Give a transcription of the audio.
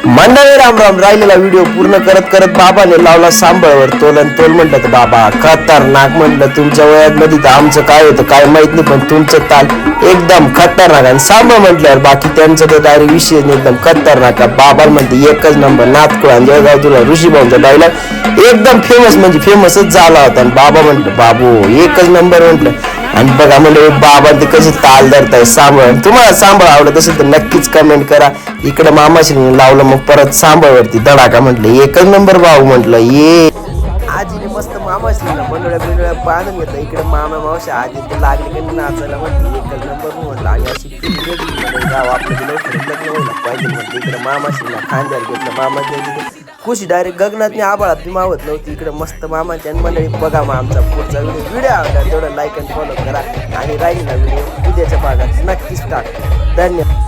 मंडळी राम राम. राहिलेला व्हिडिओ पूर्ण करत करत बाबाने लावला सांबळवर तोल आणि तोल. म्हटलं तर बाबा खतरनाक. म्हटलं तुमच्या वयात मध्ये तर आमचं काय होतं काय माहित नाही, पण तुमचं ताल एकदम खतरनाक. आणि सांबळ म्हटल्यावर बाकी त्यांचं तर डायरेक्ट विषय एकदम खतरनाक. बाबा म्हणते एकच नंबर. नाथकुळा जळगाव तुला ऋषीभाऊंचा डायलॉग एकदम फेमस म्हणजे फेमसच झाला होता. आणि बाबा म्हटलं बाबू एकच नंबर म्हटलं. आणि बघा म्हणजे बाबा ते कसे ताल धरताय सांबळ. तुम्हाला सांबळ आवडत असेल तर नक्कीच कमेंट करा. इकडे मामाश्रीने लावलं मग परत सांबळवरती धडाका. म्हटलं एकच नंबर भाऊ. म्हटलं ये आजीने मस्त मामाश्रीला मंडळ्या बिंडळ्या बांधून घेतलं. इकडे मामा मावशी आजी ते लागले की नाचायला. म्हटलं एकच नंबर म्हटलं. आणि अशी गाव आपलं गेलं लग्न व्हायला पाहिजे म्हटलं. इकडे मामाश्रीला खांद्यावर घेतलं. मामाची खुशी डायरेक्ट गगनात आभाळात मावत नव्हती. इकडे मस्त मामाची आणि मंडळी. बघा मग आमचा पुढचा व्हिडिओ आवडला तेवढं लाईक आणि फॉलो करा. आणि राहिलेला व्हिडिओ उद्याच्या भागात नक्कीच टाक. धन्यवाद.